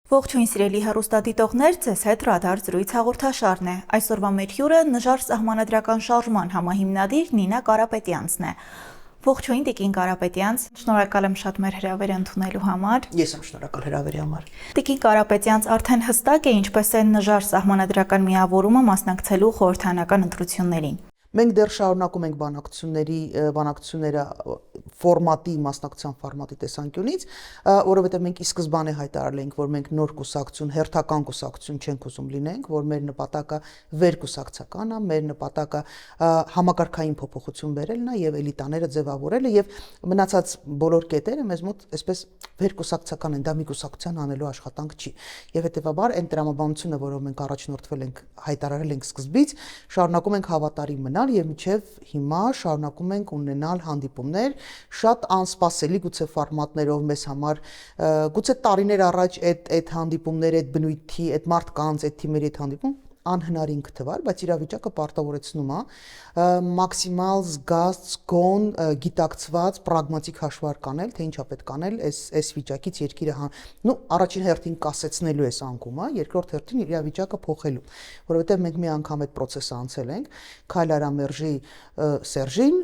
Ողջույն սիրելի հեռուստադիտողներ, ձեզ հետ Ռադար զրույց հաղորդաշարն է։ Այսօրվա մեր հյուրը նժար սահմանադրական շարժման համահիմնադիր Նինա Կարապետյանցն է։ Ողջույն Տիկին Կարապետյանց, շնորհակալ եմ շատ մեր հրավերը ընդունելու համար։ Ես եմ շնորհակալ հրավերի համար։ Տիկին Կարապետյանց, արդեն հստակ է ինչպես է նժար սահմանադրական միավորումը մասնակցելու խորհրդարանական ընտրություններին։ Մենք դեռ շարունակում ենք բանակցությունները ֆորմատի, մասնակցության ֆորմատի տեսանկյունից, որովհետև մենք ի սկզբանե հայտարարել ենք, որ մենք նոր կուսակցություն, հերթական կուսակցություն չենք ուզում լինենք, որ մեր նպատակը վերկուսակցական է, մեր նպատակը համակարգային փոփոխություն բերելն է եւ էլիտաները ձևավորելը եւ մնացած բոլոր կետերը մեզ մոտ այսպես վերկուսակցական են, դա մի կուսակցության անելու աշխատանք չի։ Եվ հետեւաբար այն տրամաբանությունը, որով մենք առաջնորդվել ենք, հայտարարել ենք սկզբից, շարունակում ենք հավատարիմ մնալ եւ մինչեւ հիմա շարունակում ենք ունենալ հանդիպումներ շատ անսպասելի գուցե ֆորմատներով մեզ համար, գուցե տարիներ առաջ այդ հանդիպումները, այդ բնույթի, այդ մարդկանց, այդ թիմերի հետ հանդիպում անհնարին կթվար, բայց իրավիճակը պարտավորեցնում է մաքսիմալ զգաց, գոն, գիտակցված, պրագմատիկ հաշվարկ անել, թե ինչա պետք անել այս վիճակից երկիրը առաջին հերթին կասեցնելու այս անկումը, երկրորդ հերթին իրավիճակը փոխելու, որովհետև մենք մի անգամ այդ process-ը անցել ենք, Քայլ Արամերժի Սերժին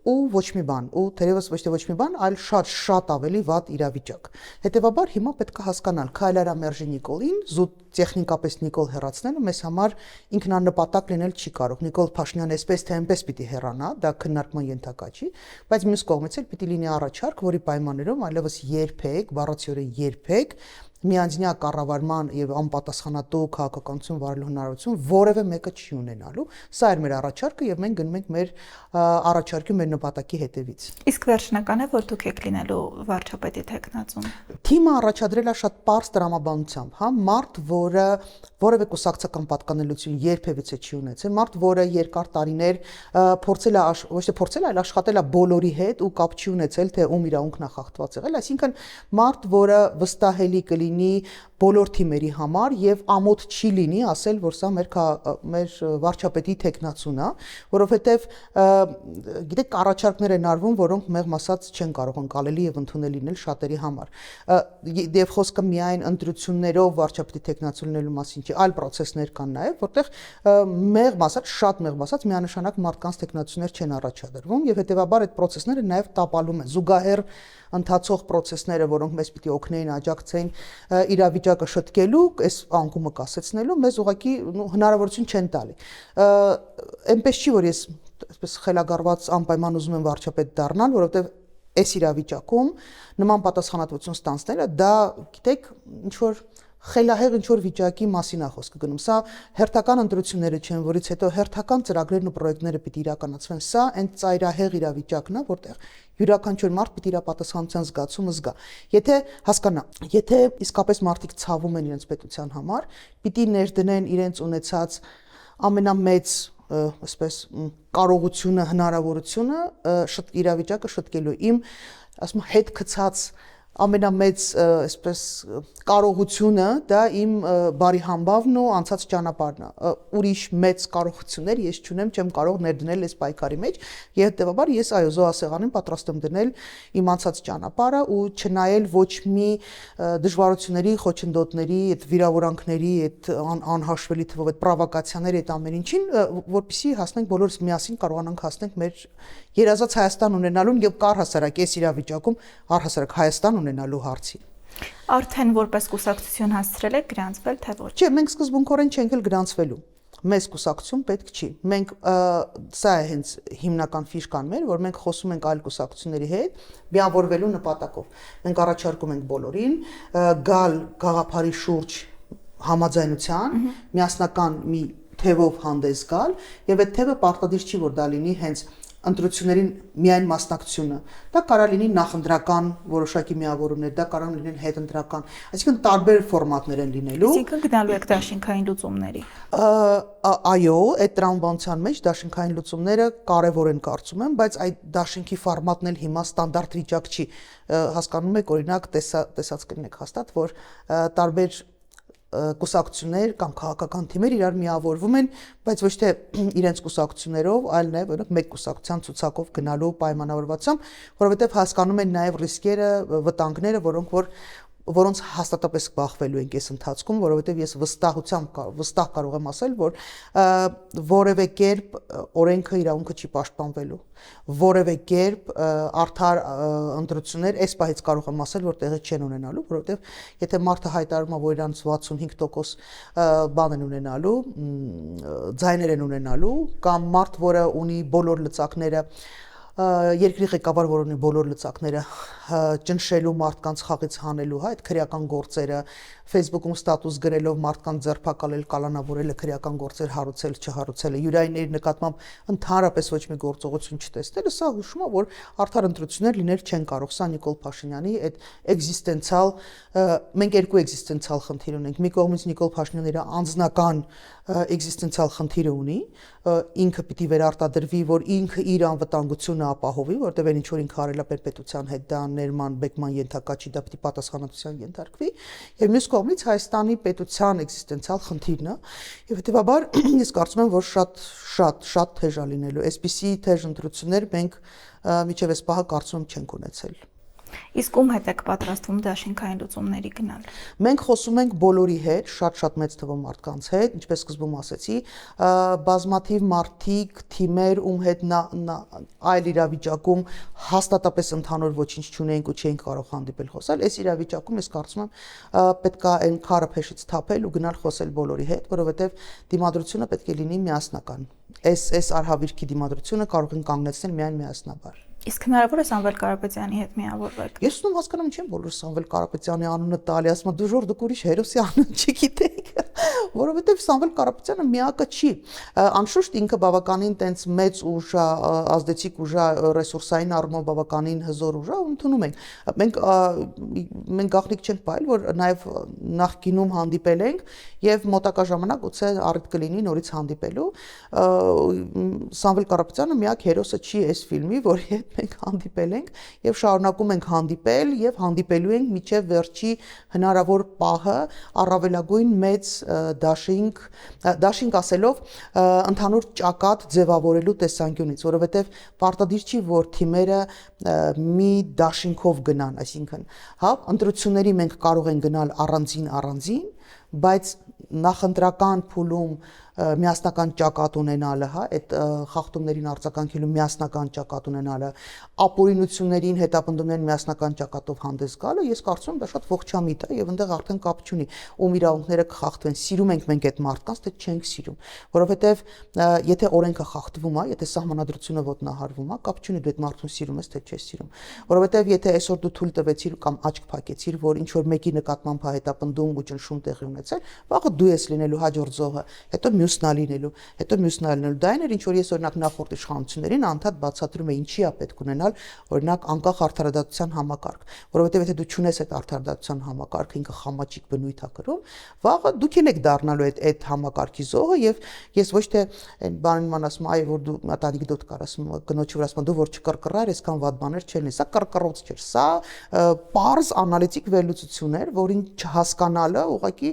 ու ոչ մի բան, ու թերևս ոչ թե ոչ մի բան, այլ շատ ավելի վատ իրավիճակ։ Հետևաբար հիմա պետք է հասկանալ Քայլ Արամերժի Նիկոլին, զուտ տեխնիկապես Նիկոլ հեռացնելը մեզ համար ինքնանպատակ լինել չի կարող։ Նիկոլ Փաշինյանը այսպես թե այնպես պիտի հեռանա, դա քննարկման ենթակա չի, բայց մյուս կողմից էլ պիտի լինի առաջարկ, որի պայմաններում այլևս երբեք, բառացիորեն երբեք միանձնյա կառավարման եւ անպատասխանատու քաղաքականություն վարելու հնարավորություն որևէ մեկը չի ունենալու։ Սա էր մեր առաջարկը եւ մենք գնում ենք մեր առաջարկի մեր նպատակի հետևից։ Իսկ վերջնական է, որ դուք եք լինելու վարչապետի տեխնացում։ Թիմը առաջադրել է շատ པարզ տրամաբանությամբ, հա, մարդ, որը որևէ կուսակցական պատկանելություն երբևիցե չի ունեցել, մարդ, որը երկար տարիներ փորձել է ոչ թե փորձել, այլ աշխատել է բոլորի հետ ու կապ չի ունեցել, թե ում իրավունքն է խախտված եղել, այսինքն մարդ, որը վստահելի կլինի բոլոր թիմերի համար եւ ամոթ չի լինի ասել, որ սա մեր վարչապետի տեխնացուն է, որովհետեւ գիտեք առաջարկներ են արվում, որոնք մեղմ ասած չեն կարող ընկալելի եւ ընդունելի լինել շատերի համար։ Եվ խոսքը միայն ընտրություններով վարչապետի տեխնացու լինելու մասին չի, այլ process-ներ կան նաեւ, որտեղ մեղմ ասած, շատ մեղմ ասած միանշանակ մարդկանց տեխնացուներ չեն առաջադրվում եւ հետեւաբար այդ process-ները նաեւ տապալում են զուգահեռ ընթացող process-ները, որոնք մեզ պիտի օգնեին աջակցեին իրավիճակը շտկելու, այս անկումը կասեցնելու, մեզ ուղղակի հնարավորություն չեն տալի։ Այնպես չի, որ ես այսպես խելագարված անպայման ուզում եմ վարչապետ դառնալ, որովհետև այս իրավիճակում նման պատասխանատվություն ստանցնելը դա, գիտեք, ինչ որ խելահեղ ինչ-որ վիճակի մասին է խոսքը գնում։ Սա հերթական ընտրությունները չեն, որից հետո հերթական ծրագրերն ու պրոյեկտները պիտի իրականացվեն։ Սա այն ծայրահեղ իրավիճակն է, որտեղ յուրաքանչյուր մարդ պիտի իր պատասխանատվության զգացումը զգա։ Եթե հասկանա, եթե իսկապես մարդիկ ցավում են իրենց պետության համար, պիտի ներդնեն իրենց ունեցած ամենամեծ այսպես կարողությունը, հնարավորությունը իրավիճակը շտկելու։ Իմ ասում հետ գցած ամենամեծ այսպես կարողությունը դա իմ բարի համբավն ու անցած ճանապարհն է։ Ուրիշ մեծ կարողություններ ես չունեմ, չեմ կարող ներդնել այս պայքարի մեջ, եւ հետեւաբար ես այո զոհասեղանին պատրաստ եմ դնել իմ անցած ճանապարհը ու չնայել ոչ մի դժվարությունների, խոչընդոտների, այդ վիրավորանքների, այդ անհաշվելի թվով այդ պրովոկացիաների, այդ ամեն ինչին, որպեսզի հասնենք բոլորս միասին կարողանանք հասնենք մեր երազած Հայաստան ունենալուն եւ առհասարակ այս իրավիճակում առհասարակ Հայաստան ունենալու հարցի։ Արդեն որպես կուսակցություն հասցրել եք գրանցվել, թե ոչ։ Չէ, մենք սկզբունքորեն չենք էլ գրանցվելու։ Մեզ կուսակցություն պետք չի։ Մենք սա է հենց հիմնական ֆիշկան մեր, որ մենք խոսում ենք այլ կուսակցությունների հետ միավորվելու նպատակով։ Մենք առաջարկում ենք բոլորին գալ գաղափարի շուրջ համաձայնության, միասնական մի թևով հանդես գալ, եւ այդ թևը պարտադիր չի, որ դա լինի հենց ընտրություններին միայն մասնակցությունը, դա կարա լինի նախընտրական որոշակի միավորումներ, դա կարող լինեն հետընտրական, այսինքն տարբեր ֆորմատներ են լինելու։ Այսինքն գնալու եք դաշինքային լուծումների։ Այո, այդ տրամաբանության մեջ դաշինքային լուծումները կարևոր են կարծում եմ, բայց այդ դաշինքի ֆորմատն էլ հիմա ստանդարտ վիճակ չի։ Հասկանում եք, օրինակ, տեսած կլինեք հաստատ, որ տարբեր կուսակցություններ կամ քաղաքական թիմեր իրար միավորվում են, բայց ոչ թե իրենց կուսակցություններով, այլ նաև օրինակ մեկ կուսակցության ցուցակով գնալու պայմանավորվածությամբ, որովհետև հասկանում են նաև ռիսկերը, վտանգները, որոնք որ որոնց հաստատապես բախվելու ենք այս ընթացքում, որովհետև ես վստահ կարող եմ ասել, որ որևէ կերպ օրենքը իրավունքը չի պաշտպանվելու, որևէ կերպ արդար ընտրություններ այս պահից կարող եմ ասել, որ տեղի չեն ունենալու, որովհետև եթե մարդը հայտարարում է, որ իրանց 65% բան են ունենալու, ձայներ են ունենալու, կամ մարդ, որը ունի բոլոր լծակները, երկրի ղեկավար, որ ունի բոլոր լծակները ճնշելու մարդկանց խաղից հանելու, այդ քրեական գործերը, Facebook-ում ստատուս գրելով մարդկանց ձերբակալել, կալանավորելը, քրեական գործեր հարուցել, չհարուցելը, յուրայինների նկատմամբ ընդհանրապես ոչ մի գործողություն չտեսնելը, սա հուշում է, որ արդար ընտրություններ լինել չեն կարող։ Սա Նիկոլ Փաշինյանի այդ էգզիստենցիալ, մենք երկու էգզիստենցիալ խնդիր ունենք։ Մի կողմից Նիկոլ Փաշինյանը իր անձնական էգզիստենցիալ խնդիրը ունի, ինքը պիտի վերարտադրվի, որ ինքը իր անվտանգությունը ապահովի, որտեղ ինչ որ ինքը արել է պետության հետ, դա ներման, բեկման ենթակա չի, դա պիտի պատասխանատվության ենթարկվի, եւ մյուս կողմից Հայաստանի պետության էգզիստենցիալ խնդիրն է, եւ հետեւաբար ես կարծում եմ, որ շատ թեժ է լինելու, այսպիսի թեժ ընտրություններ մենք միջև այս պահը կարծում եմ չենք ունեցել։ Իսկ ում հետ եք պատրաստվում դաշինքային լուծումների գնալ։ Մենք խոսում ենք բոլորի հետ, շատ մեծ թվով մարդկանց հետ, ինչպես սկզբում ասեցի, բազմաթիվ մարդիկ, թիմեր, ում հետ այլ իրավիճակում հաստատապես ընդհանուր ոչինչ չունենք ու չենք կարող հանդիպել խոսալ, այս իրավիճակում ես կարծում եմ պետք է այն քարը փեշից թափել ու գնալ խոսել բոլորի հետ, որովհետև դիմադրությունը պետք է լինի միասնական։ Այս արհավիրքի դիմադրությունը կարող են կանգնեցնել միայն միասնաբար։ Իսկ հնարավոր է Սամվել Կարապետյանի հետ միավորվեք։ Ես ում հասկանում չեմ բոլոր Սամվել Կարապետյանի անունը տալի, ասում եմ դու ժոր դուք ուրիշ հերոսի անուն չգիտեք, որովհետև Սամվել Կարապետյանը միակը չի։ Անշուշտ ինքը բավականին տենց մեծ ուժ, ազդեցիկ ուժ, ռեսուրսային առումով բավականին հզոր ուժ, ընդունում ենք։ Մենք գաղտնիք չենք պահել, որ նաև նախկինում հանդիպել ենք եւ մոտակա ժամանակ գուցե առիթ կլինի նորից հանդիպելու։ Սամվել Կարապետյանը միակ հերոսը չի այս ֆիլմի, որի հետ մենք հանդիպել ենք եւ շարունակում ենք հանդիպել եւ հանդիպելու ենք մինչեւ վերջի հնարավոր պահը առավելագույն մեծ դաշինք ասելով ընդհանուր ճակատ ձևավորելու տեսանկյունից, որովհետեւ պարտադիր չի, որ թիմերը մի դաշինքով գնան, այսինքն, հա, ընտրությունների մենք կարող ենք գնալ առանձին, բայց նախընտրական փուլում միասնական ճակատ ունենալը, հա, այդ խախտումներին արձագանքելու միասնական ճակատ ունենալը, ապօրինություններին հետապնդումներին միասնական ճակատով հանդես գալը, ես կարծում եմ դա շատ ողջամիտ է եւ այնտեղ արդեն կապ չունի, ում իրավունքները կխախտվեն, սիրում ենք մենք այդ մարդկանց, թե չենք սիրում, որովհետեւ եթե օրենքը խախտվում է, եթե սահմանադրությունը ոտնահարվում է, կապ չունի դու այդ մարդուն սիրում ես, թե չես սիրում, որովհետեւ եթե այսօր դու թույլ տվեցիր կամ աչք փակեցիր, որ ինչ որ մեկի նկատմամբ հետապնդում ու ճնշում տեղի ունեցել, վաղը դու ես լինելու հաջորդ զոհը, հետո մյուսն է լինելու, դա այն էր, ինչ որ ես օրինակ նախորդ իշխանություններին անդադ բացատրում եմ, ինչի է պետք ունենալ, օրինակ անկախ արդարադատության համակարգ, որովհետև եթե դու չունես այդ արդարադատության համակարգը, ինքը խամաճիկ բնույթ է կրում, վաղը դուք եք դառնալու այդ համակարգի զոհը եւ ես ոչ թե այն բանին ասում այ որ դու անեկդոտ կար ասում գնոջի վրա ասում դու որ չկրկռար, այսքան վատ բաներ չեն, սա կրկռոց չէր, սա պարզ անալիտիկ վերլուծություն էր, որին չհասկանալը ուղղակի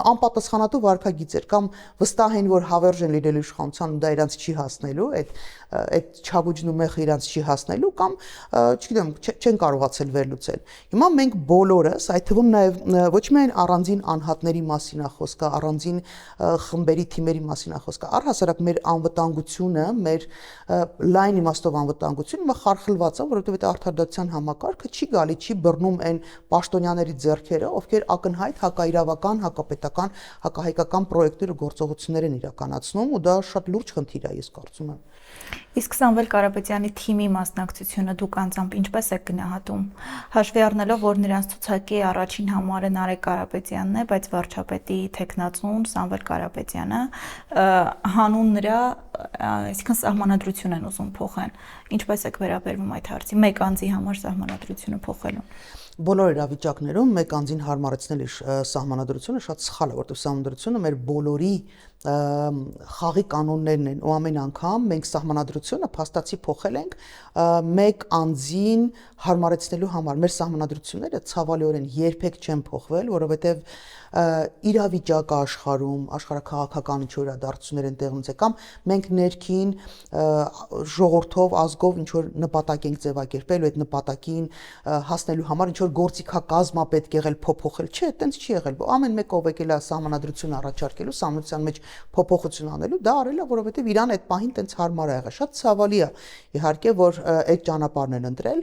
անպատասխանատու վարքագիծ էր կամ վստահ են որ հավերժ են լինելու իշխանության ու դա իրանց չի հասնելու այդ չաբուջն ու մեղը իրանց չի հասնելու կամ չգիտեմ չեն կարողացել վերլուծել հիմա մենք բոլորս այդ թվում նաև ոչ միայն առանձին անհատների մասին է խոսքը առանձին խմբերի թիմերի մասին է խոսքը առհասարակ մեր անվտանգությունը մեր լայն իմաստով անվտանգությունը հիմա խարխլված է որովհետև այդ արդարադատության համակարգը չի գալի չի բռնում այն պաշտոնյաների ձեռքերը ովքեր ակնհայտ հակաիրավական հակապետական հակահայկական պրոյեկտներ ու գործողություններ են իրականացնում ու դա շատ լուրջ խնդիր է ես կարծում եմ Իսկ Սամվել Կարապետյանի թիմի մասնակցությունը դուք անձամբ ինչպես եք գնահատում հաշվի առնելով որ նրանց ցուցակի առաջին համարը Նարեկ Կարապետյանն է բայց վարչապետի տեխնացուն Սամվել Կարապետյանը հանուն նրա այսինքն սահմանադրություն են ուզում փոխեն ինչպես եք վերաբերվում այդ հարցի մեկ անձի համար սահմանադրությունը փոխելուն Բոլոր իրավիճակներում մեկ անձին հարմարեցնել իր սահմանադրությունը շատ սխալ է, որտեղ սահմանադրությունը մեր բոլորի խաղի կանոններն են ու ամեն անգամ մենք սահմանադրությունը փաստացի փոխել ենք մեկ անձին հարմարեցնելու համար մեր սահմանադրությունները ցավալիորեն երբեք չեն փոխվել, որովհետև իրավիճակը աշխարհաքաղաքական ինչ որ իրադարձություններ են տեղի ունեցել կամ մենք ներքին ժողովրդով ազգով ինչ որ նպատակ ենք ձևակերպել ու այդ նպատակին հասնելու համար ինչ որ գործիքակազմա պետք եղել փոփոխել, չէ, այտենց չի եղել։ Ամեն մեկը ով եկել է սահմանադրություն առաջարկելու, սահմանության մեջ փոփոխություն անելու, դա արել է, որովհետև իրան այդ պահին տենց հարմար է եղել։ Շատ ցավալի է իհարկե, որ այդ ճանապարհն են ընտրել,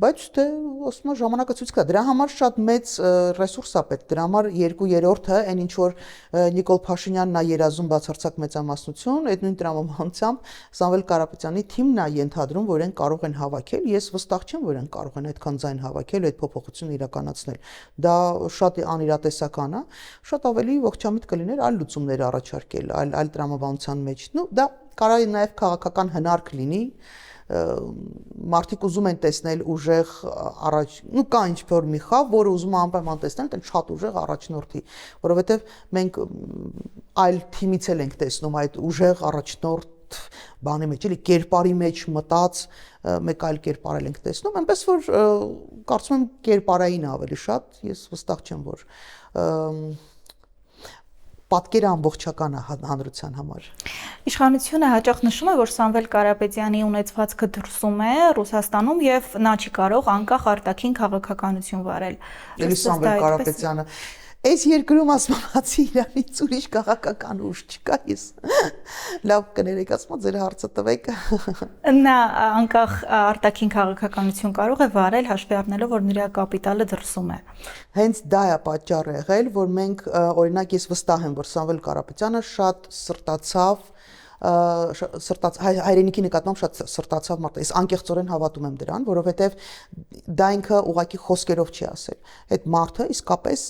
բայց դե ասում եմ ժամանակը ցույց կտա։ Դրա համար շատ մեծ ռեսուրս է պետք։ Դրա համար 2/3-ը այն ինչ որ Նիկոլ Փաշինյանն է երազում բացարձակ մեծամասնություն, այդ նույն տրամաբանությամբ Սամվել Կարապետյանի թիմն է ենթադրում, որ են կարող են հավաքել։ Ես վստահ չեմ, որ են կարող են այդքան ձայն հավաքել, այդ փոփոխությունը իրականացնել։ Դա շատ անիրատեսական է, շատ ավելի ողջամիտ կլիներ այլ լուծումներ առաջարկել, այլ տրամաբանության մեջ։ Դա կարող է նաև քաղաքական հնարք լինի, մարդիկ ուզում են տեսնել ուժեղ առաջ, կա ինչ-որ մի խավ, որը ուզում է անպայման տեսնել, այլ շատ ուժեղ առաջնորդի, որովհետև մենք այլ թիմից էլ ենք տեսնում այդ ուժեղ առաջնորդ բանի մեջ, էլի կերպարի մեջ մտած մեկ այլ կերպարել ենք տեսնում, այնպես որ կարծում եմ կերպարային ավելի շատ, ես վստահ չեմ, որ պատկերը ամբողջական է հանրության համար։ Իշխանությունը հաճախ նշում է, որ Սամվել Կարապետյանի ունեցվածքը դրսում է Ռուսաստանում եւ նա չի կարող անկախ արտաքին քաղաքականություն վարել։ Էլի Սամվել Կարապետյանը այս երկրում ասմացի իրանից ուրիշ քաղաքական ուժ չկա, ես լավ կներեք, ասում ձեր հարցը տվեք։ Նա անկախ արտաքին քաղաքականություն կարող է վարել հաշվի առնելով, որ նրա կապիտալը դրսում է։ Հենց դա է պատճառը եղել, որ մենք օրինակ ես վստահ եմ, որ Սամվել Կարապետյանը շատ սրտացավ հայրենիքի նկատմամբ շատ սրտացավ մարդ է, ես անկեղծորեն հավատում եմ դրան, որովհետև դա ինքը ուղղակի խոսքերով չի ասել։ Այդ մարդը իսկապես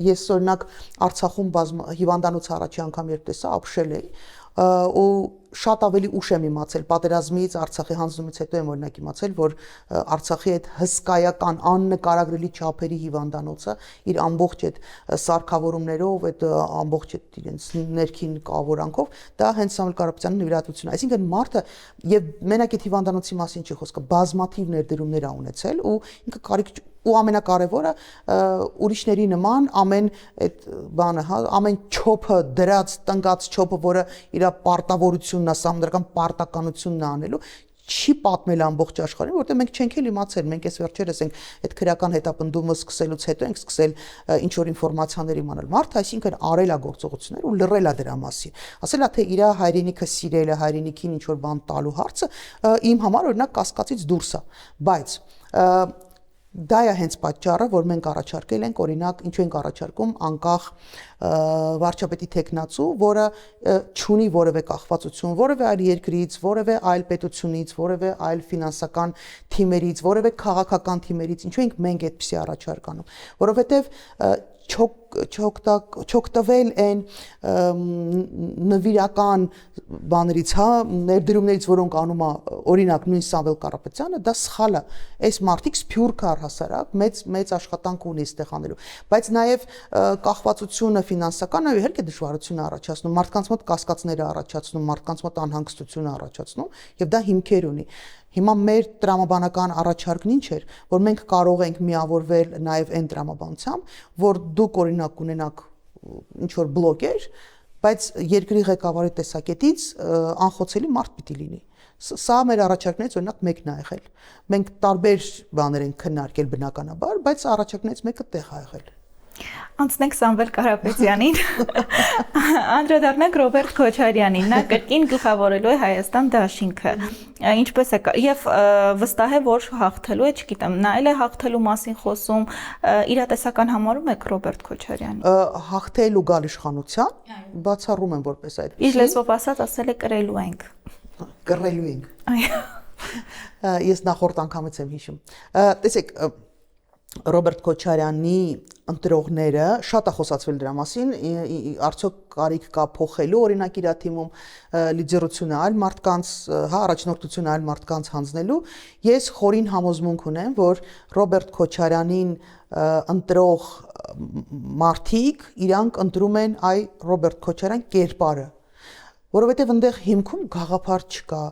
ես օրինակ Արցախում հիվանդանոց առաջի անգամ երբ տեսա, ապշել էի ու շատ ավելի ուշ եմ իմացել պատերազմից, Արցախի հանձնումից հետո եմ օրինակ իմացել, որ Արցախի այդ հսկայական աննկարագրելի չափերի հիվանդանոցը իր ամբողջ այդ սարքավորումներով, այդ ամբողջ այդ իրենց ներքին կավորանքով, դա հենց Սամվել Կարապետյանի նվիրատվությունն է։ Այսինքն մարդը եւ մենակ այդ հիվանդանոցի մասին չի խոսքը, բազմաթիվ ներդրումներ ա ունեցել ու ինքը կարիք ու ամենակարևորը ուրիշների նման ամեն այդ բանը, հա, ամեն չոփը դրած տնկած չոփը, որը իր պարտավորությունն է, սահմանադրական պարտականությունն է անելու, չի պատմել ամբողջ աշխարհին, որտեղ մենք չենք էլ իմացել, մենք այս վերջերս ենք այդ քրեական հետապնդումը սկսելուց հետո ենք սկսել ինչ որ ինֆորմացիաներ իմանալ։ Մարդը այսինքն արել է գործողություններ ու լռել է դրա մասին։ Ասել է թե իր հայրենիքը սիրելը, հայրենիքին ինչ որ բան տալու հարցը իմ համար օրինակ կասկածից դուրս է, բայց դա է հենց պատճառը, որ մենք առաջարկել ենք, օրինակ, ինչու ենք առաջարկում անկախ վարչապետի տեխնացու, որը չունի որևէ կախվածություն, որևէ այլ երկրից, որևէ այլ պետությունից, որևէ այլ ֆինանսական թիմերից, որևէ քաղաքական թիմերից, ինչու ենք մենք այդպիսի առաջարկ անում, որովհետև չօգտվել այն նվիրական բաներից, հա, ներդրումներից, որոնք անում է օրինակ նույն Սամվել Կարապետյանը, դա սխալ է։ Այս մարդիկ սփյուռք առհասարակ մեծ աշխատանք ունի այստեղ անելու, բայց նաև կախվածությունը ֆինանսականը իհարկե դժվարություն է առաջացնում, մարդկանց մոտ կասկածներ է առաջացնում, մարդկանց մոտ անհանգստություն է առաջացնում, եւ դա հիմքեր ունի։ Հիմա մեր տրամաբանական առաջարկն ինչ էր, որ մենք կարող ենք միավորվել նաև այն տրամաբանությամբ, որ դուք օրինակ ունենաք ինչ որ բլոգեր, բայց երկրի ղեկավարի տեսակետից անխոցելի մարդ պիտի լինի։ Սա մեր առաջարկներից օրինակ մեկն է եղել։ Մենք տարբեր բաներ ենք քննարկել բնականաբար, բայց առաջարկներից մեկը տեղ է եղել։ Անցնենք Սամվել Կարապետյանին, անդրադառնանք Ռոբերտ Քոչարյանին, նա կրկին գլխավորելու է Հայաստան դաշինքը, ինչպես է, եւ վստահ է, որ հաղթելու է, չգիտեմ, նա էլ է հաղթելու մասին խոսում, իրատեսական համարում եք Ռոբերտ Քոչարյանին։ Հաղթելու գալ իշխանության, բացառում եմ որպես այդ։ Իր լեզվով ասել է կրելու ենք։ Կռելու ենք։ Այո։ Ես նախորդ անգամից եմ հիշում։ Տեսեք, Ռոբերտ Քոչարյանի ընտրողները շատ է խոսացվել դրա մասին, արդյոք կարիք կա փոխելու օրինակ իր թիմում լիդերությունը այլ մարդկանց, հա, առաջնորդությունը այլ մարդկանց հանձնելու։ Ես խորին համոզմունք ունեմ, որ Ռոբերտ Քոչարյանին ընտրող մարդիկ իրանք ընտրում են այ Ռոբերտ Քոչարյան կերպարը, որովհետև այնտեղ հիմքում գաղափար չկա,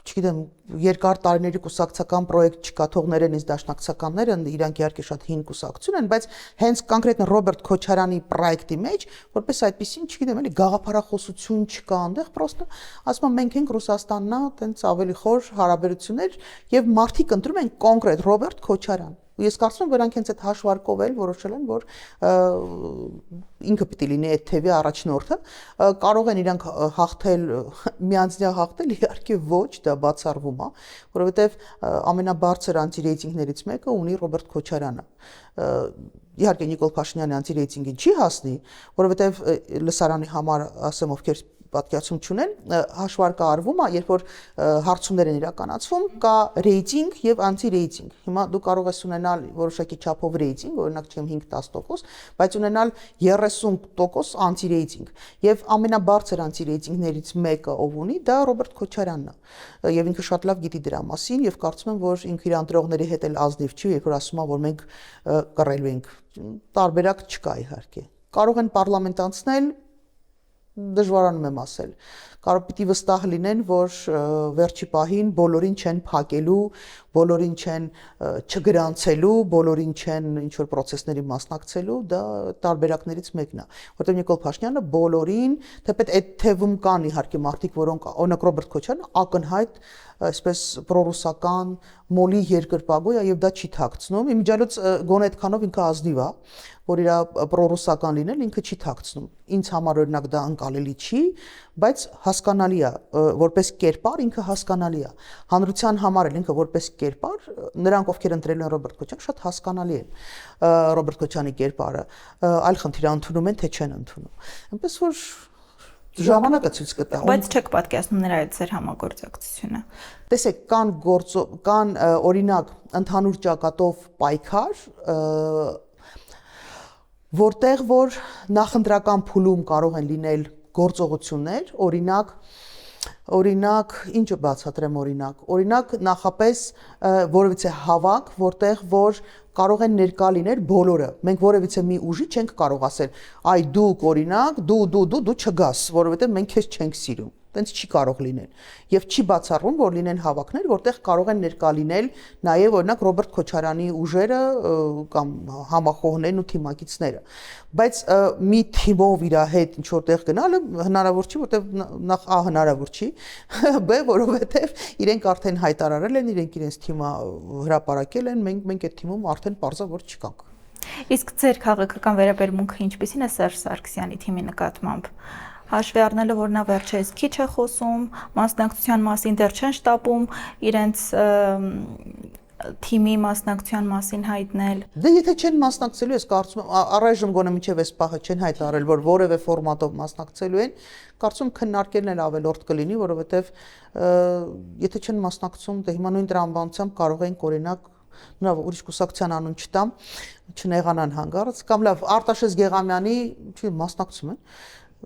չգիտեմ, երկար տարիների կուսակցական պրոյեկտ չկա, թողներ են ինձ դաշնակցականները, իրանք իհարկե շատ հին կուսակցություն են, բայց հենց կոնկրետ Ռոբերտ Քոչարյանի պրոյեկտի մեջ, որպես այդպեսին, չգիտեմ, էլի գաղափարախոսություն չկա, այնտեղ պրոստը ասում եմ մենք ենք Ռուսաստանն է, տենց ավելի խոր հարաբերություններ եւ մարդիկ ընտրում են կոնկրետ Ռոբերտ Քոչարյան։ Ես կարծում եմ, որ նրանք հենց այդ հաշվարկով էլ որոշել են, որ ինքը պիտի լինի այդ թևի առաջնորդը, կարող են իրանք հաղթել, միանձնյա հաղթել, իհարկե ոչ, դա բացառվում է, որովհետև ամենաբարձր անտի-ռեյտինգներից մեկը ունի Ռոբերտ Քոչարյանը։ Իհարկե Նիկոլ Փաշինյանը անտի-ռեյտինգին չի հասնի, որովհետև լսարանի համար, ասեմ, ովքեր պատկերացում չունեն, հաշվարկը արվում է, երբ որ հարցումներ են իրականացվում, կա ռեյտինգ եւ անտի-ռեյտինգ։ Հիմա դու կարող ես ունենալ որոշակի չափով ռեյտինգ, օրինակ չեմ 5-10%, բայց ունենալ 30% անտի-ռեյտինգ։ Եվ ամենաբարձր անտի-ռեյտինգներից մեկը ով ունի, դա Ռոբերտ Քոչարյանն է։ Եվ ինքը շատ լավ գիտի դրա մասին եւ կարծում եմ, որ ինքը իր ընտրողների հետ էլ ազնիվ չի, երբ որ ասում է, որ մենք կռելու ենք։ Տարբերակ չկա իհարկե։ Կարող են պարլամենտ անցնել, դժվարանում եմ ասել, կարող պիտի վստահ լինեն, որ վերջի պահին բոլորին չեն փակելու, բոլորին չեն չգրանցելու, բոլորին չեն ինչ-որ պրոցեսների մասնակցելու, դա տարբերակներից մեկն է, որտեղ Նիկոլ Փաշինյանը բոլորին, թեպետ այդ թևում կան իհարկե մարդիկ, որոնք օրինակ Ռոբերտ Քոչարյանը ակնհայտ այսպես պրոռուսական մոլի երկրպագու է եւ դա չի թաքցնում, իմիջիայլոց գոնե այդքանով ինքը ազնիվ է, որ իր պրոռուսական լինել ինքը չի թաքցնում։ Ինձ համար օրինակ դա անկալելի չի, բայց հասկանալի է, որպես կերպար ինքը հասկանալի է։ Հանրության համար էլ ինքը որպես կերպար, նրանք ովքեր ընտրել են Ռոբերտ Քոչարյանին, շատ հասկանալի են Ռոբերտ Քոչարյանի կերպարը, այլ խնդիր ընդունում են, թե չեն ընդունում։ Այնպես որ ժամանակը ցույց կտա։ Բայց չեք պատկերացնում նրա այդ ձեր համագործակցությունը։ Տեսեք, կան օրինակ ընդհանուր ճակատով պայքար, որտեղ որ նախընտրական փուլում կարող են լինել գործողություններ, օրինակ, ինչը բացատրեմ օրինակ նախապես որևիցե հավաք, որտեղ որ կարող են ներկա լինել բոլորը։ Մենք որևիցե մի ուժի չենք կարող ասել, այ դուք օրինակ, դու չգաս, որովհետև մենք քեզ չենք սիրում։ Տենց չի կարող լինել։ Եվ չի բացառվում, որ լինեն հավաքներ, որտեղ կարող են ներկա լինել նաև օրինակ Ռոբերտ Քոչարյանի ուժերը կամ համախոհներն ու թիմակիցները։ Բայց մի թիմով իր հետ ինչ որտեղ գնալը հնարավոր չի, որտեղ նախ հնարավոր չի, բ որովհետև իրենք արդեն հայտարարել են, իրենց թիմը հրապարակել են, մենք այդ թիմում արդեն պարզա որ չկանք։ Իսկ ձեր քաղաքական վերաբերմունքը ինչպիսին է Սերժ Սարգսյանի թիմի նկատմամբ։ Հաշվի առնելով, որ նա վերջերս քիչ է խոսում, մասնակցության մասին դեռ չեն շտապում իրենց թիմի մասնակցության մասին հայտնել։ Դե եթե չեն մասնակցելու, ես կարծում եմ առայժմ գոնե մինչև այս պահը չեն հայտարարել, որ որևէ ֆորմատով մասնակցելու են, կարծում քննարկելն էլ ավելորդ կլինի, որովհետև եթե չեն մասնակցում, դե հիմա նույն տրամաբանությամբ կարող են օրինակ նա ուրիշ կուսակցության անուն չտամ, չնեղանան հանգարց, կամ լավ Արտաշես Գեղամյանի մասնակցում են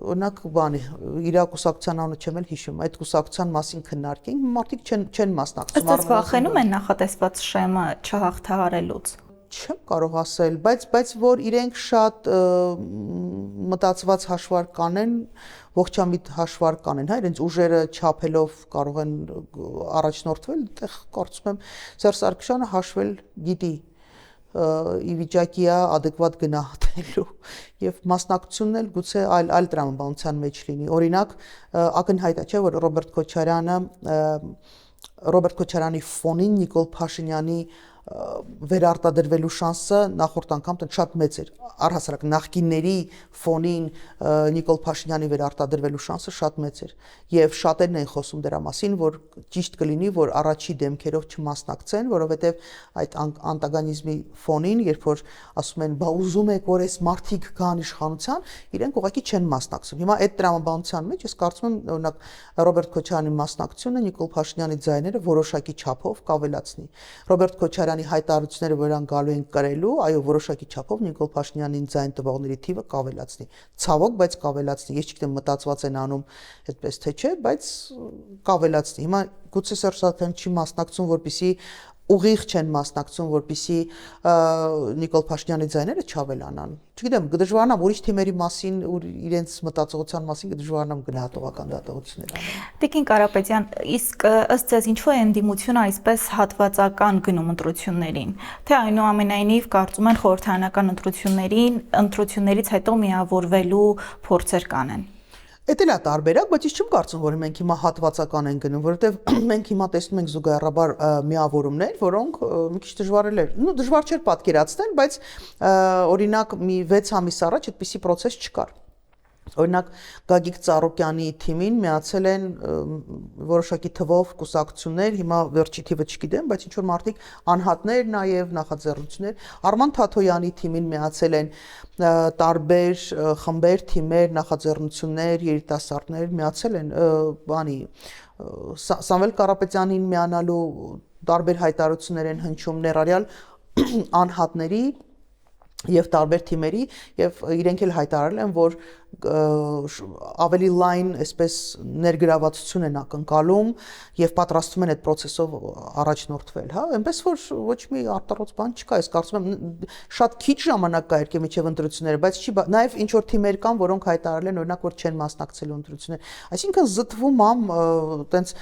օրինակ բանի իր կուսակցության անունը չեմ էլ հիշում, այդ կուսակցության մասին քննարկենք, մարդիկ չեն մասնակցում։ Ըստ վախենում են նախատեսված շեմը չհաղթահարելուց։ Չեմ կարող ասել, բայց որ իրենք շատ մտածված հաշվարկ կանեն, ողջամիտ հաշվարկ կանեն, հա, իրենց ուժերը չափելով կարող են առաջնորդվել, այդտեղ կարծում եմ Սերժ Սարգսյանը հաշվել գիտի ի վիճակի է adekvat գնահատելու եւ մասնակցությունն էլ գուցե այլ տրամաբանության մեջ լինի։ Օրինակ ակնհայտ է, չէ, որ Ռոբերտ Քոչարյանի ֆոնին Նիկոլ Փաշինյանի վերարտադրվելու շանսը նախորդ անգամ շատ մեծ էր, առհասարակ նախկինների ֆոնին Նիկոլ Փաշինյանի վերարտադրվելու շանսը շատ մեծ էր եւ շատերն են խոսում դրա մասին, որ ճիշտ կլինի, որ առաջի դեմքերով չմասնակցեն, որովհետեւ այդ անտագոնիզմի ֆոնին, երբ որ ասում են, բա ուզում եք, որ այս մարդիկ գան իշխանության, իրենք ուղղակի չեն մասնակցում։ Հիմա այդ տրամաբանության մեջ ես կարծում եմ, օրինակ Ռոբերտ Քոչարյանի մասնակցությունը Նիկոլ Փաշինյանի ձայները որոշակի չափով կավելացնի։ Ռոբերտ Քոչարյանի հայտարարությունները, որ իրան գալու են կրելու, այո, որոշակի չափով Նիկոլ Փաշինյանին ձայն տվողների թիվը կավելացնի։ Ցավոք, բայց կավելացնի։ Ես չգիտեմ մտածված են անում այդպես թե չէ, բայց կավելացնի։ Հիմա գուցե Սերժ Սարգսյանը չի մասնակցում, որպեսզի ուղիղ չեն մասնակցում, որպեսզի Նիկոլ Փաշինյանի ձայները չավելանան։ Չգիտեմ, կդժվարանամ ուրիշ թիմերի մասին ու իրենց մտածողության մասին կդժվարանամ գնահատողական դատողություններ անել։ Տիկին Կարապետյան, իսկ ըստ ձեզ ինչու է ընդդիմությունը այսպես հատվածական գնում ընտրություններին, թե այնուամենայնիվ կարծում են խորհրդարանական ընտրություններից հետո միավորվելու փորձեր կանեն։ Էդ էլ է տարբերակ, բայց ես չեմ կարծում, որ մենք հիմա հատվածական ենք գնում, որովհետև մենք հիմա տեսնում ենք զուգահեռաբար միավորումներ, որոնք մի քիչ դժվար չէր պատկերացնել, բայց օրինակ մի 6 ամիս առաջ այդպիսի process չկար։ Օրինակ Գագիկ Ծառուկյանի թիմին միացել են որոշակի թվով կուսակցություններ, հիմա վերջի թիվը չգիտեմ, բայց ինչ որ մարդիկ անհատներ նաև նախաձեռնություններ, Արման Թաթոյանի թիմին միացել են տարբեր խմբեր, թիմեր, նախաձեռնություններ, երիտասարդներ միացել են Սամվել Կարապետյանին միանալու տարբեր հայտարարություններ են հնչում ներառյալ անհատների եւ տարբեր թիմերի եւ իրենք էլ հայտարարել են, որ ավելի լայն այսպես ներգրավվածություն են ակնկալում եւ պատրաստվում են այդ process-ով առաջնորդվել, հա, այնպես որ ոչ մի արտարոց բան չկա, ես կարծում եմ շատ քիչ ժամանակ կա երկե միջև ընտրությունները, բայց չի նաեւ ինչ որ թիմեր կան, որոնք հայտարարել են օրինակ որ չեն մասնակցելու ընտրություններ, այսինքն զտվում է, տենց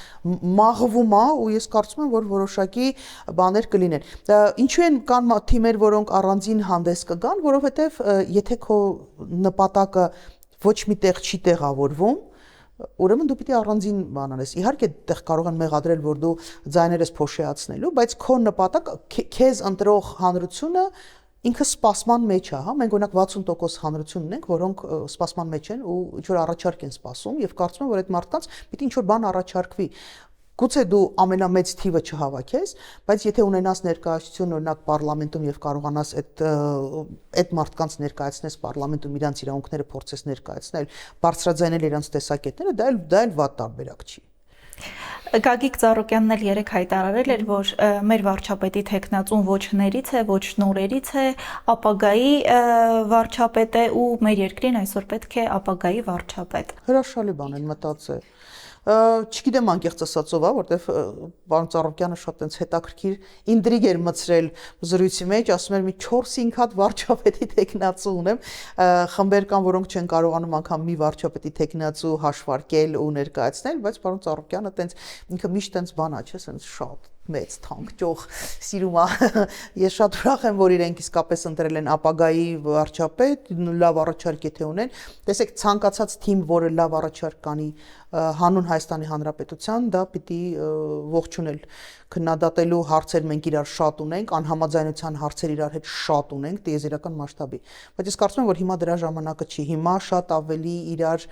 մաղվում է ու ես կարծում եմ որ որոշակի բաներ կլինեն։ Ինչու են կան թիմեր, որոնք առանձին հանդես կգան, որովհետեւ եթե քո նպատակը ոչ մի տեղ չի տեղավորվում, ուրեմն դու պիտի առանձին բան անես։ Իհարկե այդտեղ կարող են մեղադրել, որ դու ձայներս փոշիացնելու, բայց քո նպատակ քեզ ընտրող հանրությունը ինքը սպասման մեջ է, հա, մենք օրինակ 60% հանրություն ունենք, որոնք սպասման մեջ են ու ինչ որ առաջարկ են սպասում եւ կարծում եմ, որ այդ մարդկանց պիտի ինչ որ բան առաջարկվի։ Գուցե դու ամենամեծ թիվը չհավաքես, բայց եթե ունենաս ներկայացություն օրինակ պարլամենտում եւ կարողանաս այդ մարդկանց ներկայացնես պարլամենտում իրանց իրավունքները փորձես ներկայացնել, բարձրաձայնել իրանց տեսակետները, դա էլ վատ տարբերակ չի։ Գագիկ Ծառուկյանն էլ երեք հայտարարել էր, որ մեր վարչապետի թեկնածուն ոչ հներից է, ոչ նորերից է, ապագայի վարչապետ է ու մեր երկրին այսօր պետք է ապագայի վարչապետ։ Հրաշալի բան են մտածել։ Չգիտեմ անկեղծ ասածով, որտեվ պարոն Ծառուկյանը շատ տենց հետաքրքիր ինտրիգ էր մցրել զրույցի մեջ, ասում էր մի 4-5 հատ վարչապետի տեխնացու ունեմ, խմբեր կան, որոնք չեն կարողանում անգամ մի վարչապետի տեխնացու հաշվարկել ու ներկայացնել, բայց պարոն Ծառուկյանը տենց ինքը միշտ տենց բան է, չէ՞, տենց շատ մեծ թանկ ճոխ սիրում է։ Ես շատ ուրախ եմ, որ իրենք իսկապես ընտրել են ապագայի վարչապետ, լավ առաջարկ եթե ունեն։ Տեսեք, ցանկացած թիմ, որը լավ առաջարկ կանի հանուն Հայաստանի Հանրապետության, դա պիտի ողջունել։ Քննադատելու հարցեր մենք իրար շատ ունենք, անհամաձայնության հարցեր իրար հետ շատ ունենք տիեզերական մասշտաբի։ Բայց ես կարծում եմ, որ հիմա դրա ժամանակը չի։ Հիմա շատ ավելի իրար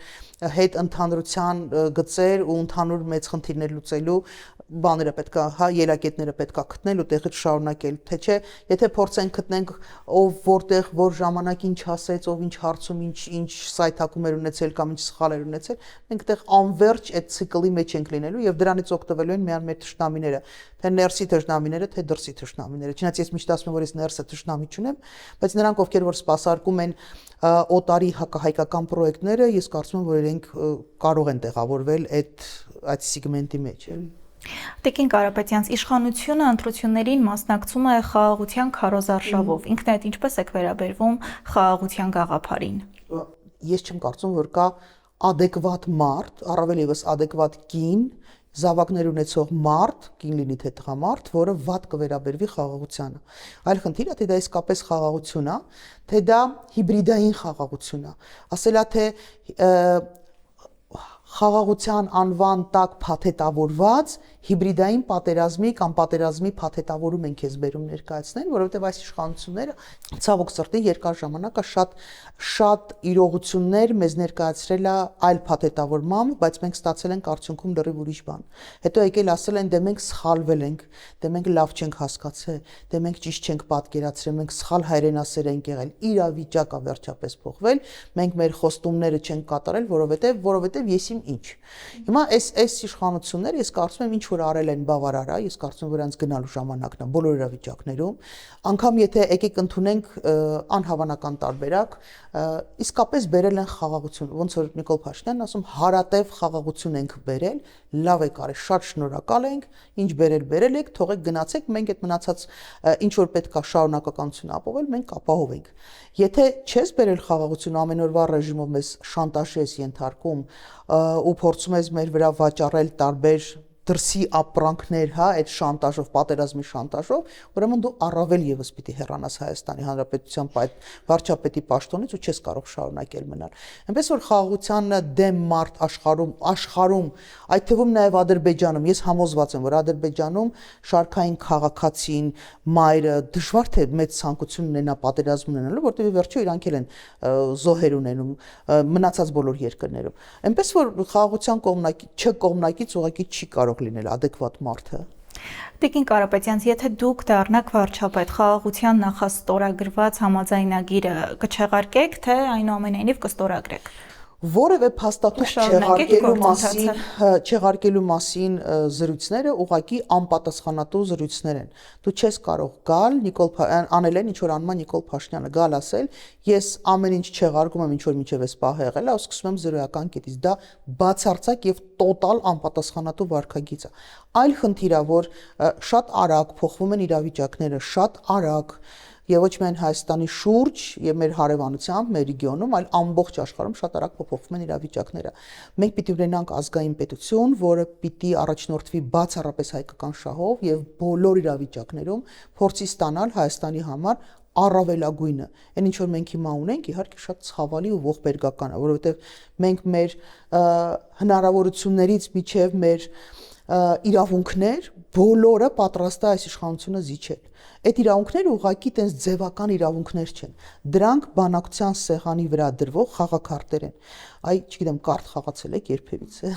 հետ ընդհանրության գծեր ու ընդհանուր մեծ խնդիրներ լուծելու բաները պետքա, հա, ելակետները պետքա գտնել ու տեղից շարունակել, թե չէ, եթե փորձենք գտնենք ով որտեղ որ ժամանակ ինչ ասեց, ով ինչ հարցում ինչ սայթակում էր ունեցել կամ ինչ սխալ էր ունեցել, մենք այդտեղ անverջ այդ ցիկլի մեջ ենք լինելու եւ դրանից օգտվելու են միայն մեր թշնամիները, թե ներսի թշնամիները, թե դրսի թշնամիները։ Չնայած ես միշտ ասում եմ, որ ես ներսը թշնամի չունեմ, բայց նրանք ովքեր որ սպասարկում են օտարի հակահայկական պրոյեկտները, ես կարծում եմ, որ իրենք կարող են տեղավորվել այդ սեգմենտի մեջ, էլի։ Տիկին Կարապետյան, իշխանությունը ընտրություններին մասնակցում է խաղաղության քարոզարշավով։ Ինքն այդ ինչպես եք վերաբերվում խաղաղության գաղափարին։ Ես չեմ կարծում, որ կա adekvat մարդ, առավել եւս adekvat կին, զավակներ ունեցող մարդ, կին լինի թե տղամարդ, որը վատ կվերաբերվի խաղաղությանը։ Այլ խնդիրը թե դա իսկապես խաղաղություն է, թե դա հիբրիդային խաղաղություն է։ Ասելա թե խաղաղության անվան տակ փաթեթավորված հիբրիդային պատերազմի կամ պատերազմի փաթեթավորում են քեզ բերում ներկայացնել, որովհետև այս իշխանությունները ցավոք սրտի երկար ժամանակ շատ իրողություններ մեզ ներկայացրել է այլ փաթեթավորմամբ, բայց մենք ստացել ենք արդյունքում լրիվ ուրիշ բան։ Հետո եկել ասել են դե մենք սխալվել ենք, դե մենք լավ չենք հասկացել, դե մենք ճիշտ չենք պատկերացրել, մենք սխալ հայրենասեր ենք եղել, իրավիճակը վերջապես փոխվել, մենք մեր խոստումները չենք կատարել, որովհետև եսի մասին ինչ։ Հիմա այս իշխանությունները ես կարծում եմ ինչ որ արել են բավարար է, ես կարծում եմ որ նրանց գնալու ժամանակն է բոլոր իրավիճակներում, անգամ եթե եկեք ընդունենք անհավանական տարբերակ, իսկապես բերել են խաղաղություն, ոնց որ Նիկոլ Փաշինյանն ասում, հարատև խաղաղություն ենք բերել, լավ եք արել, շատ շնորհակալ ենք, ինչ բերել եք, թողեք գնացեք, մենք այդ մնացած ինչ որ պետք է շարունակականություն ապահովել, մենք ապահովենք։ Եթե չես բերել խաղաղություն, ամեն օրվա ռեժիմով մեզ շանտաժի ես ենթարկում ու փորձում ես մեր վրա վաճառել տարբեր դրսի ապրանքներ, հա, այդ շանտաժով, պատերազմի շանտաժով, ուրեմն դու առավել եւս պիտի հեռանաս Հայաստանի Հանրապետության վարչապետի պաշտոնից ու չես կարող շարունակել մնալ։ Այնպես որ խաղաղության դեմ մարդ աշխարհում, այդ թվում նաեւ Ադրբեջանում, ես համոզված եմ, որ Ադրբեջանում շարքային քաղաքացին, մայրը դժվար թե մեծ ցանկություն ունենա պատերազմ ունենալու, որտեղ վերջո իրանք են զոհեր ունենում մնացած բոլոր երկրներում։ Այնպես որ խաղաղության կողմնակից ուղղակի չի կարող լինել adekvat մարդը։ Տիկին Կարապետյան, եթե դուք դառնաք վարչապետ, խաղաղության նախաստորագրված համաձայնագիրը կչեղարկեք, թե այնուամենայնիվ կստորագրեք։ Որևէ փաստաթուղթ չեղարկելու մասին զրույցները ուղղակի անպատասխանատու զրույցներ են։ Դու չես կարող գալ անել ինչ որ անում է Նիկոլ Փաշինյանը, գալ ասել, ես ամեն ինչ չեղարկում եմ, ինչ որ միջև էս պահը եղել է, ու սկսում եմ զրոյական կետից։ Դա բացարձակ եւ տոտալ անպատասխանատու վարքագիծ է։ Այլ խնդիր է, որ շատ արագ փոխվում են իրավիճակները, շատ արագ Եվ ոչ միայն Հայաստանի շուրջ եւ մեր հարևանությամբ, մեր ռեգիոնում, այլ ամբողջ աշխարհում շատ արագ փոփոխվում են իրավիճակները։ Մենք պիտի ունենանք ազգային պետություն, որը պիտի առաջնորդվի բացառապես հայկական շահով եւ բոլոր իրավիճակներում փորձի ստանալ Հայաստանի համար առավելագույնը։ Այն ինչ որ մենք հիմա ունենք, իհարկե շատ ցավալի ու ողբերգական է, որովհետեւ մենք մեր հնարավորություններից միջև մեր իրավունքներ բոլորը պատրաստ է այս իշխանությունը զիջել։ Այդ իրավունքները ուղղակի տենց ձևական իրավունքներ չեն։ Դրանք բանակցության սեղանի վրա դրվող խաղաքարտեր են։ Այ, չգիտեմ, կարտ խաղացել եք երբևիցե։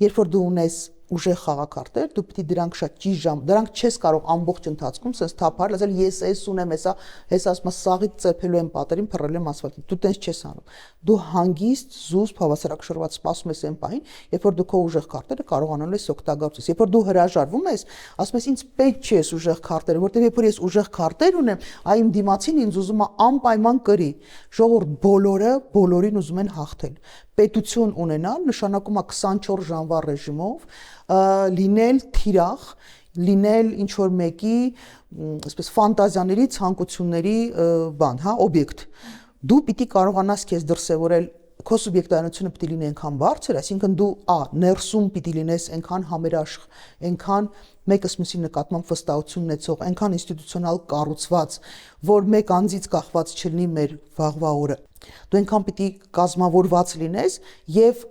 Երբ որ դու ունես ուժեղ խաղաքարտեր, դու պիտի դրանք շատ ճիշտ դրանք չես կարող ամբողջ ընթացքում sense թափարել, ասել ես էս ունեմ, հեսա ասում սաղից ծեփելու եմ պատերին, փռել եմ ասֆալտին։ Դու տենց չես անում։ Դու հանգիստ, զուսպ, հավասարակշռված սպասում ես այն պահին, երբ որ դու քո ուժեղ քարտերը կարողանալու ես օգտագործել։ Երբ որ դու հրաժարվում ես, ասում ես ինձ պետք չի էս ուժեղ քարտերը, որտեղ երբ որ ես ուժեղ քարտեր ունեմ, այ իմ դիմացին ինձ ուզում է անպայման կրի։ Ժողովուրդ բոլորին ուզում են հաղթել։ Պետություն ունենալ նշանակում է 24 ժամվա ռեժիմով լինել թիրախ, լինել ինչ որ մեկի, այսպես ֆանտազիաների, ցանկությունների բան, հա, օբյեկտ։ Դու պիտի կարողանաս քեզ դրսևորել քո սուբյեկտայնությունը պիտի լինի այնքան բարձր, այսինքն դու ներսում պիտի լինես այնքան համերաշխ, այնքան մեկս մյուսի նկատմամբ վստահություն ունեցող, այնքան ինստիտուցիոնալ կառուցված, որ մեկ անձից կախված չլինի մեր վաղվա օրը։ Դու այնքան պիտի կազմավորված լինես եւ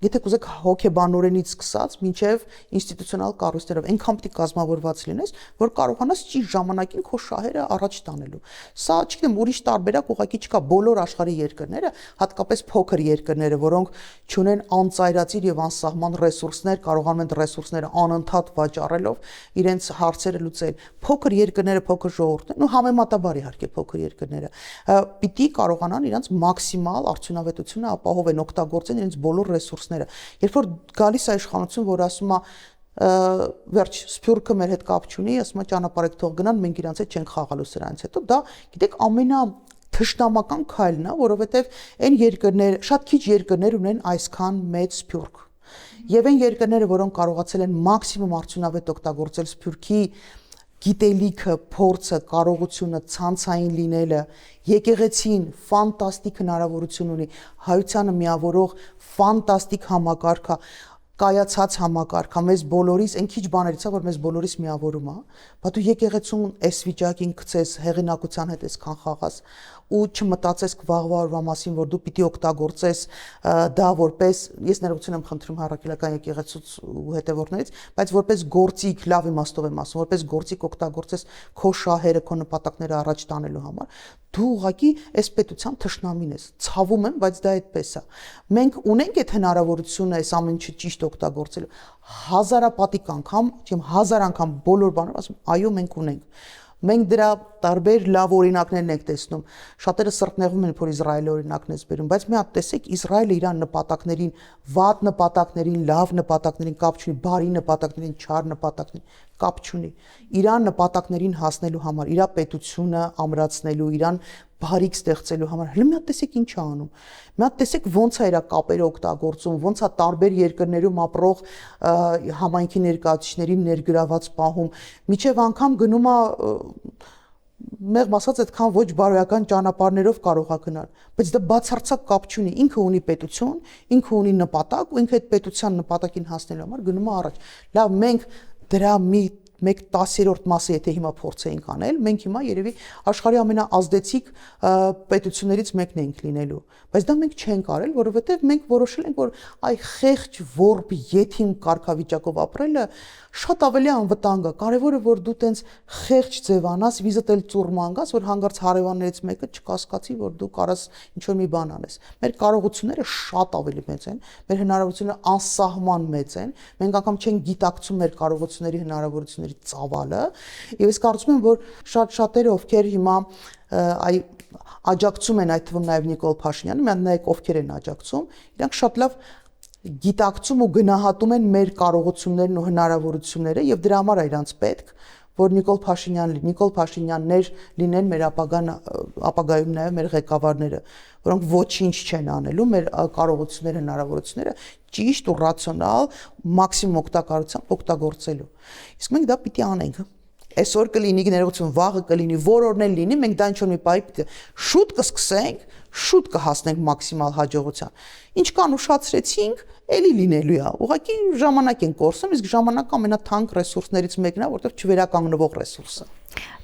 եթե կուզեք հոգեբանորենից սկսած մինչև ինստիտուցիոնալ կառույցներով այնքան պիտի կազմավորված լինես, որ կարողանաս ճիշտ ժամանակին քո շահերը առաջ տանելու։ Սա, չգիտեմ, ուրիշ տարբերակ ուղղակի չկա բոլոր աշխարհի երկրները, հատկապես փոքր երկրները, որոնք չունեն անծայրածիր եւ անսահման ռեսուրսներ, կարողանում են ռեսուրսները անընդհատ վաճառելով իրենց հարցերը լուծել։ Փոքր երկրները, փոքր ժողովուրդներն ու համեմատաբար իհարկե փոքր երկրները պիտի կարողանան իրենց մաքսիմալ արդյունավետությունը ապահովեն, օգտագործեն իրենց բոլոր ռեսուրսները։ Երբ որ գալիս է իշխանություն, որ ասում է վերջ Սփյուռքը մեր հետ կապ չունի, ասում է ճանապարհեք թող գնան, մենք իրանց հետ չենք խաղալու սրանից հետո, դա գիտեք ամենաթշնամական քայլն է, որովհետև այն երկրներ, շատ քիչ երկրներ ունեն այսքան մեծ Սփյուռք։ Եվ այն երկրները, որոնք կարողացել են մաքսիմում արդյունավետ օգտագործել Սփյուռքի գիտելիքը, փորձը, կարողությունը, ցանցային լինելը, եկեղեցին ֆանտաստիկ հնարավորություն ունի, հայությանը միավորող ֆանտաստիկ համակարգ է, կայացած համակարգ է, մեզ բոլորիս, այն քիչ բաներից է, որ մեզ բոլորիս միավորում է, բայց դու եկեղեցուն այս վիճակին գցես, հեղինակության հետ այսքան խաղաս ու չմտածես վաղվա օրվա մասին, որ դու պիտի օգտագործես դա որպես, ես ներողություն եմ խնդրում հառաքելական եկեղեցուց ու հետևորդներից, բայց որպես գործիք, լավ իմաստով եմ ասում, որպես գործիք օգտագործես քո շահերը, քո նպատակները առաջ տանելու համար, դու ուղղակի այս պետության թշնամին ես։ Ցավում եմ, բայց դա այդպես է։ Մենք ունենք այդ հնարավորությունը այս ամեն ինչը ճիշտ օգտագործելու։ Հազարապատիկ անգամ, չեմ 1000 անգամ բոլոր բաները ասում, այո, մենք ունենք։ Մենք դրա տարբեր լավ օրինակներն եք տեսնում։ Շատերը սրտնեղում են, որ Իսրայելի օրինակն ես բերում, բայց մի հատ տեսեք, Իսրայելը իր նպատակներին, վատ նպատակներին, լավ նպատակներին կապ չունի, բարի նպատակներին, չար նպատակներին կապ չունի։ Իր նպատակներին հասնելու համար, իր պետությունը ամրացնելու, իրան բարիք ստեղծելու համար հələ մի հատ տեսեք ինչ է անում։ Մի հատ տեսեք ոնց է իր կապերը օգտագործում, ոնց է տարբեր երկրներում ապրող համայնքի ներկայացուցիչներին ներգրաված պահում, միջև անգամ գնում է մեղմ ասած այդքան ոչ բարոյական ճանապարհներով կարող է գնալ, բայց դա բացարձակ կապ չունի, ինքը ունի պետություն, ինքը ունի նպատակ, ու ինքը այդ պետության նպատակին հասնելու համար գնում է առաջ։ Լավ, մենք դրա մեկ 10-րդ մասը եթե հիմա փորձեինք անել, մենք հիմա երևի աշխարհի ամենաազդեցիկ պետություններից մեկն ենք լինելու, բայց դա մենք չենք արել, որովհետև մենք որոշել ենք, որ այ խեղճ որբ եթիմ կարգավիճակով ապրելը շատ ավելի անվտանգ է։ Կարևորը որ դու տենց խեղճ ձևանաս, վիզդ էլ ծուրման գաս, որ հանգարց հարևաններից մեկը չկասկածի, որ դու կարաս ինչ-որ մի բան անես։ Մեր կարողությունները շատ ավելի մեծ են, մեր հնարավորությունները անսահման մեծ են, մենք անգամ չենք գիտակցում մեր կարողությունների հնարավորությունների ծավալը, եւ ես կարծում եմ, որ շատերը ովքեր հիմա աջակցում են, այդ թվում նաեւ Նիկոլ Փաշինյանը, մի հատ նայեք ովքեր են աջակցում, իրանք շատ լավ գիտակցում ու գնահատում են մեր կարողություններն ու հնարավորությունները եւ դրա համար է իրանց պետք, որ Նիկոլ Փաշինյաններ լինեն մեր ապագայում նաեւ մեր ղեկավարները, որոնք ոչինչ չեն անելու մեր կարողությունները, հնարավորությունները ճիշտ ու ռացիոնալ մաքսիմում օգտակարությամբ օգտագործելու։ Իսկ մենք դա պիտի անենք։ Այսօր կլինի ներողություն, վաղը կլինի, որորն էլ լինի, մենք դա ինչ-որ մի պահի պիտի շուտ կսկսենք, շուտ կհասնենք մաքսիմալ հաջողության։ Ինչքան ուշացրեցինք, էլի լինելու է։ Ուղղակի ժամանակ են կորցնում, իսկ ժամանակը ամենաթանկ ռեսուրսներից մեկն է, որտեղ չվերականգնվող ռեսուրս է։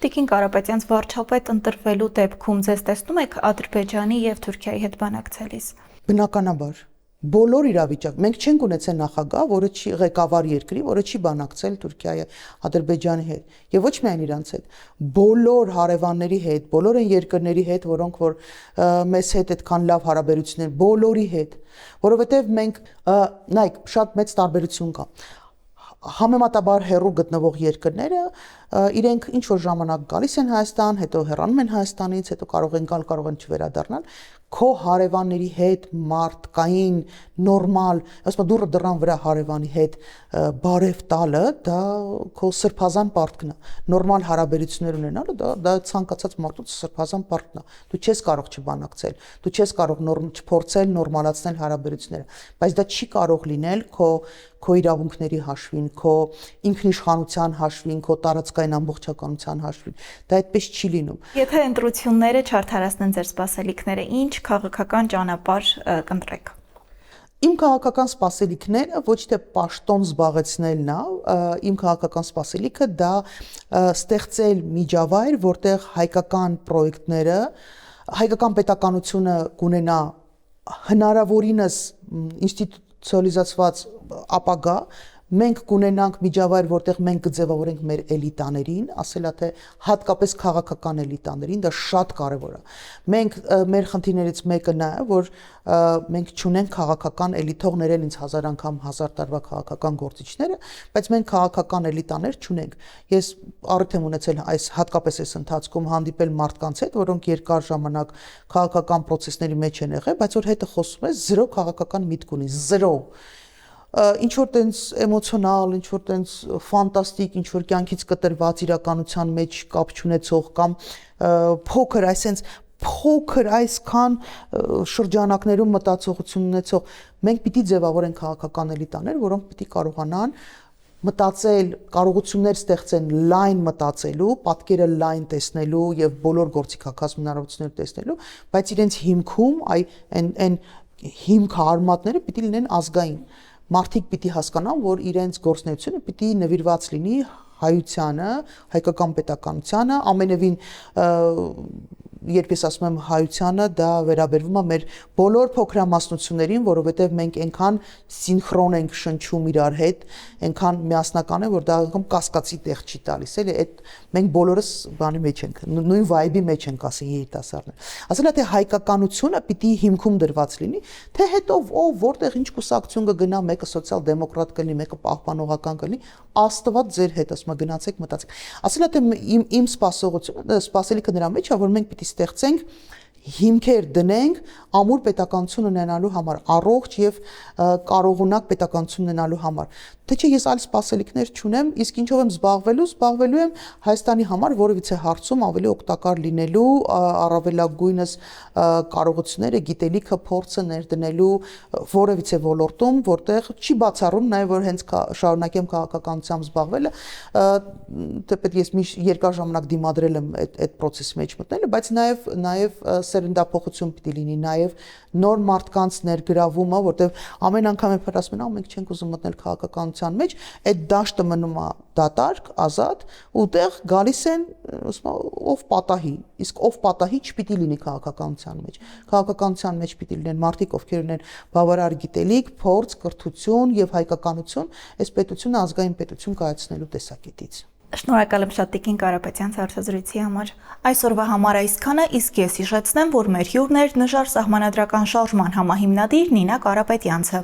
Տիկին Կարապետյանց վարչապետ ընտրվելու դեպքում ձեզ տեսնում եք Ադրբեջանի եւ Թուրքիայի հետ բանակցելիս։ Բնականաբար բոլոր իրավիճակ մենք չենք ունեցել նախագահ, որը չի ղեկավար երկրի, որը չի բանակցել Թուրքիայի, Ադրբեջանի հետ եւ ոչ միայն իրանց հետ, բոլոր հարևանների հետ, բոլոր այն երկրների հետ, որոնք որ մեզ հետ այդքան լավ հարաբերություններ, բոլորի հետ, որովհետեւ մենք նայեք, շատ մեծ տարբերություն կա։ Համեմատաբար հեռու գտնվող երկրները իրենք ինչ որ ժամանակ գալիս են Հայաստան, հետո հեռանում են Հայաստանից, հետո կարող են գալ, կարող են չվերադառնալ, քո հարևանների հետ մարդկային նորմալ, ասում դուրը դռան վրա հարևանի հետ բարև տալը, դա քո սրբազան պարտքն է։ Նորմալ հարաբերություններ ունենալը դա ցանկացած մարդուց սրբազան պարտքն է։ Դու չես կարող չբանակցել, դու չես կարող չփորձել նորմալացնել հարաբերությունները, բայց դա չի կարող լինել քո իրավունքների հաշվին, քո ինքնիշխանության հաշվին, քո տարածքային ամբողջականության հաշվին։ Դա այդպես չի լինում։ Եթե ընտրությունները չարդարացնեն ձեր սպասելիքները, ինչ քաղաքական ճանապարհ կընտրեք։ Իմ քաղաքական սպասելիքները ոչ թե պաշտոն զբաղեցնելն է, իմ քաղաքական սպասելիքը դա ստեղծել միջավայր, որտեղ հայկական պրոյեկտները, հայկական պետականությունը կունենա հնարավորինս ինստիտուցիոնալիզացված ապագա, մենք կունենանք միջավայր, որտեղ մենք կձևավորենք մեր էլիտաներին, ասելա թե հատկապես քաղաքական էլիտաներին, դա շատ կարևոր է։ Մենք մեր խնդիրներից մեկը նա է, որ մենք չունենք քաղաքական էլիտողներ են ինձ հազար անգամ հազար տարվա քաղաքական գործիչները, բայց մենք քաղաքական էլիտաներ չունենք։ Ես առիթ եմ ունեցել հատկապես այս ընթացքում հանդիպել մարդկանց հետ, որոնք երկար ժամանակ քաղաքական process-ների մեջ են եղել, բայց որ հետը խոսում է զրո քաղաքական միտք ունի, զրո ինչ որ տենց էմոցիոնալ, ինչ որ տենց ֆանտաստիկ, ինչ որ կյանքից կտրված իրականության մեջ կապ չունեցող կամ փոքր, այսենց փոքր այսքան շրջանակներում մտածողություն ունեցող, մենք պիտի ձևավորենք քաղաքական էլիտաներ, որոնք պիտի կարողանան մտածել, կարողություններ ստեղծեն լայն մտածելու, պատկերը լայն տեսնելու եւ բոլոր գործիքակազմ հնարավորություններ տեսնելու, բայց իրենց հիմքում այն հիմք արմատները պիտի լինեն ազգային։ Մարդիկ պիտի հասկանան, որ իրենց գործունեությունը պիտի նվիրված լինի հայությանը, հայկական պետականությանը, ամենևին երբ ես ասում եմ հայությանը, դա վերաբերվում է մեր բոլոր փոքրամասնություններին, որովհետև մենք այնքան սինխրոն ենք շնչում իրար հետ, այնքան միասնական է, որ դա անգամ կասկածի տեղ չի տալիս, էլի, այդ մենք բոլորս բանի մեջ ենք, նույն վայբի մեջ ենք, ասի երիտասարդներ։ Ասել է թե հայկականությունը պիտի հիմքում դրված լինի, թե հետո ով որտեղ ինչ կուսակցություն կգնա, մեկը սոցիալ-դեմոկրատ կլինի, մեկը պահպանողական կլինի, Աստված ձեր հետ, ասում գնացեք մտածեք։ Ասել է թե իմ սպասելիքը նրա մեջ է, որ մենք պիտի ստեղծենք հիմքեր դնենք ամուր պետականություն ունենալու համար, առողջ եւ կարողունակ պետականություն ունենալու համար։ Թե չէ ես այլ սպասելիքներ չունեմ, իսկ ինչով եմ զբաղվելու եմ Հայաստանի համար որևիցե հարցում ավելի օգտակար լինելու, առավելագույնս կարողությունները, գիտելիքը, փորձը ներդնելու որևիցե ոլորտում, որտեղ չի բացառում նաեւ որ հենց շարունակեմ քաղաքականությամբ զբաղվելը, թեպետ ես մի երկար ժամանակ դիմադրել եմ այդ process-ի մեջ մտնելը, բայց նաեւ սերնդափոխություն պիտի լինի, նաեւ նոր մարդկանց ներգրավումը, որտեղ ամեն անգամ երբ ասում են, մենք չենք ուզում մտնել քաղաքականության մեջ, այդ դաշտը մնում է դատարկ, ազատ, ու տեղ գալիս են, ասում ով պատահի, իսկ ով պատահի չպիտի լինի քաղաքականության մեջ։ Քաղաքականության մեջ պիտի լինեն մարդիկ, ովքեր ունեն բավարար գիտելիք, փորձ, կրթություն եւ հայկականություն, այս պետությունը ազգային պետություն կայացնելու տեսակետից։ Շնորհակալ եմ շատ Տիկին Կարապետյան հարցազրույցի համար։ Այսօրվա համար այսքանը, իսկ ես հիշեցնեմ, որ մեր հյուրն էր Նժար սահմանադրական շարժման համահիմնադիր Նինա Կարապետյանցը։